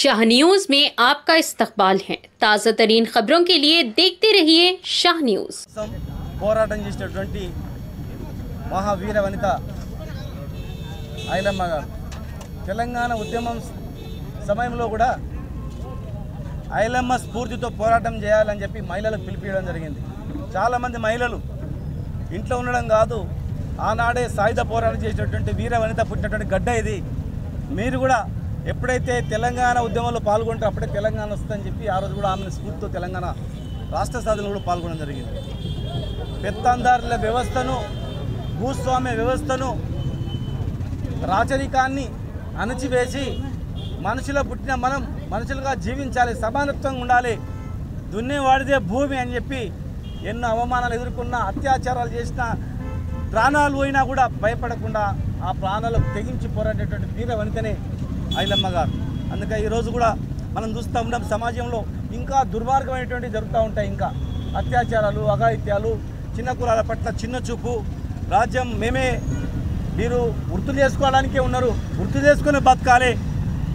Shah news में आपका इस्तकबाल है। ताज़ा तरीन खबरों के लिए देखते रहिए शाह न्यूज। పోరాటం చేసినటువంటి మహావీర వనిత ఐలమ్మ గారు తెలంగాణ ఉద్యమం సమయంలో కూడా ఐలమ్మ స్ఫూర్తితో పోరాటం చేయాలని చెప్పి మహిళలకు పిలిపియడం జరిగింది। చాలా మంది మహిళలు ఇంట్లో ఉండడం కాదు, ఆనాడే సాయుధ పోరాటం చేసినటువంటి వీర వనిత పుట్టినటువంటి గడ్డ ఇది। మీరు కూడా ఎప్పుడైతే తెలంగాణ ఉద్యమంలో పాల్గొంటారో అప్పుడే తెలంగాణ వస్తుందని చెప్పి ఆ రోజు కూడా ఆమె స్ఫూర్తితో తెలంగాణ రాష్ట్ర సాధనలో కూడా పాల్గొనడం జరిగింది। పెత్తందారుల వ్యవస్థను, భూస్వామ్య వ్యవస్థను, రాచరికాన్ని అణచివేసి మనుషుల పుట్టిన మనం మనుషులుగా జీవించాలి, సమానత్వంగా ఉండాలి, దున్నేవాడిదే భూమి అని చెప్పి ఎన్నో అవమానాలు ఎదుర్కొన్న, అత్యాచారాలు చేసిన, ప్రాణాలు పోయినా కూడా భయపడకుండా ఆ ప్రాణాలకు తెగించి పోరాడేటువంటి వీర వనితనే ఐలమ్మ గారు। అందుకే ఈరోజు కూడా మనం చూస్తూ ఉన్నాం, సమాజంలో ఇంకా దుర్మార్గమైనటువంటి జరుగుతూ ఉంటాయి, ఇంకా అత్యాచారాలు, అఘాయిత్యాలు, చిన్న కులాల పట్ల చిన్న చూపు, రాజ్యం మేమే, మీరు వృత్తులు చేసుకోవడానికే ఉన్నారు, వృత్తి చేసుకుని బతకాలి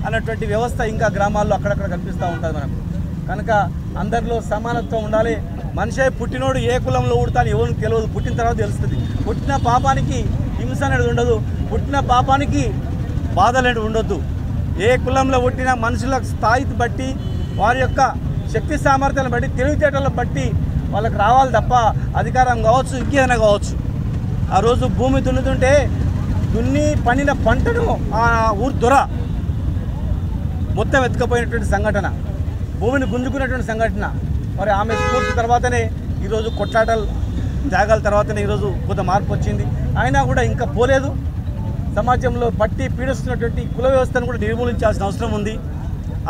అన్నటువంటి వ్యవస్థ ఇంకా గ్రామాల్లో అక్కడక్కడ కనిపిస్తూ ఉంటుంది మనకు। కనుక అందరిలో సమానత్వం ఉండాలి। మనిషి పుట్టినోడు ఏ కులంలో ఉడతాను ఎవరికి తెలియదు, పుట్టిన తర్వాత తెలుస్తుంది। పుట్టిన పాపానికి హింస అనేది ఉండదు, పుట్టిన పాపానికి బాధ అనేది ఉండొద్దు। ఏ కులంలో పుట్టిన మనుషుల స్థాయిని బట్టి, వారి యొక్క శక్తి సామర్థ్యాలను బట్టి, తెలివితేటలను బట్టి వాళ్ళకి రావాలి తప్ప అధికారం కావచ్చు, ఇంకేదైనా కావచ్చు। ఆ రోజు భూమి దున్నుతుంటే దున్ని పండిన పంటను ఆ ఊరు దొర మొత్తం ఎత్తుకపోయినటువంటి సంఘటన, భూమిని గుంజుకున్నటువంటి సంఘటన। మరి ఆమె స్ఫూర్తి తర్వాతనే ఈరోజు కొట్లాటలు, త్యాగాల తర్వాతనే ఈరోజు కొంత మార్పు వచ్చింది। అయినా కూడా ఇంకా పోలేదు। సమాజంలో పట్టి పీడిస్తున్నటువంటి కుల వ్యవస్థను కూడా నిర్మూలించాల్సిన అవసరం ఉంది।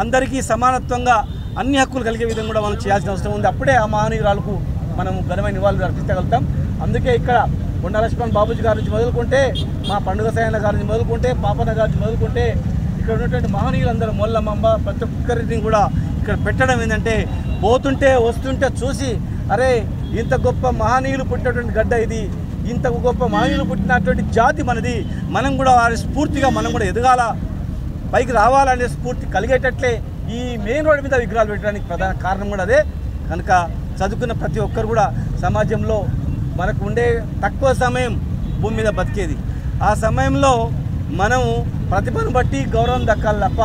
అందరికీ సమానత్వంగా అన్ని హక్కులు కలిగే విధంగా కూడా మనం చేయాల్సిన అవసరం ఉంది। అప్పుడే ఆ మహనీయురాలకు మనం ఘనమైన నివాళులు అర్పించగలుగుతాం। అందుకే ఇక్కడ కొండ లక్ష్మణ్ బాబుజీ గారి నుంచి మొదలుకుంటే, మా పండుగ సాయన్న గారి నుంచి మొదలుకుంటే, పాపన్న గారి నుంచి మొదలుకుంటే, ఇక్కడ ఉన్నటువంటి మహనీయులందరూ మొల్లమ్మ ప్రతి ఒక్కరిని కూడా ఇక్కడ పెట్టడం ఏంటంటే, పోతుంటే వస్తుంటే చూసి, అరే ఇంత గొప్ప మహనీయులు పుట్టినటువంటి గడ్డ ఇది, ఇంత గొప్ప మహనీయులు పుట్టినటువంటి జాతి మనది, మనం కూడా వారి స్ఫూర్తిగా మనం కూడా ఎదగాల, పైకి రావాలనే స్ఫూర్తి కలిగేటట్లే ఈ మెయిన్ రోడ్ మీద విగ్రహాలు పెట్టడానికి ప్రధాన కారణం కూడా అదే। కనుక చదువుకున్న ప్రతి ఒక్కరు కూడా సమాజంలో మనకు ఉండే తక్కువ సమయం భూమి మీద బతికేది, ఆ సమయంలో మనం ప్రతిభను బట్టి గౌరవం దక్కాలి తప్ప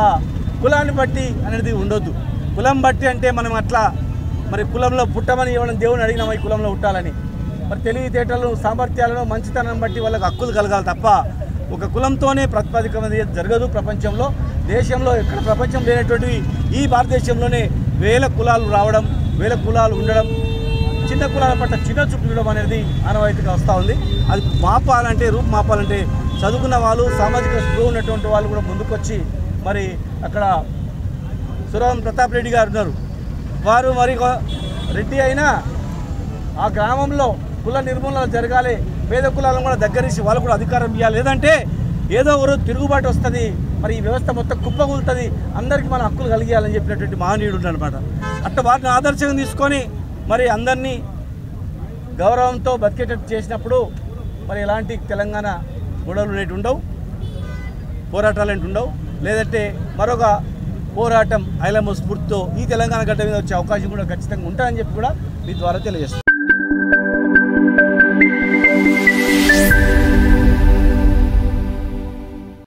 కులాన్ని బట్టి అనేది ఉండొద్దు। కులం బట్టి అంటే మనం అట్లా మరి కులంలో పుట్టమని ఇవ్వడం దేవుని అడిగినాం, ఈ కులంలో పుట్టాలని, మరి తెలివితేటలు, సామర్థ్యాలను, మంచితనం బట్టి వాళ్ళకి హక్కులు కలగాలి తప్ప ఒక కులంతోనే ప్రతిపాదిక జరగదు। ప్రపంచంలో, దేశంలో ఎక్కడ ప్రపంచం లేనటువంటి ఈ భారతదేశంలోనే వేల కులాలు రావడం, వేల కులాలు ఉండడం, చిన్న కులాల పట్ల చిన్న చూపు ఉండడం అనేది ఆనవాయితీగా వస్తూ ఉంది। అది మాపాలంటే, రూపు మాపాలంటే చదువుకున్న వాళ్ళు, సామాజిక స్పృహ ఉన్నటువంటి వాళ్ళు కూడా ముందుకొచ్చి, మరి అక్కడ సురవరం ప్రతాప్ రెడ్డి గారు ఉన్నారు, వారు మరి రెడ్డి అయినా ఆ గ్రామంలో కుల నిర్మూలన జరగాలి, పేద కులాలను కూడా దగ్గరేసి వాళ్ళు కూడా అధికారం ఇవ్వాలి, లేదంటే ఏదో ఒక రోజు తిరుగుబాటు వస్తుంది, మరి ఈ వ్యవస్థ మొత్తం కుప్పగూలుతుంది, అందరికీ మన హక్కులు కలిగేయాలని చెప్పినటువంటి మహనీయుడు అనమాట। అట్లా వాటిని ఆదర్శంగా తీసుకొని మరి అందరినీ గౌరవంతో బతికేటట్టు చేసినప్పుడు మరి ఎలాంటి తెలంగాణ గొడవలు అనేవి ఉండవు, పోరాటాలు అనేవి ఉండవు, లేదంటే మరొక పోరాటం ఐలమ్మ స్ఫూర్తితో ఈ తెలంగాణ గడ్డ మీద వచ్చే అవకాశం కూడా ఖచ్చితంగా ఉంటుందని చెప్పి కూడా మీ ద్వారా తెలియజేస్తాను।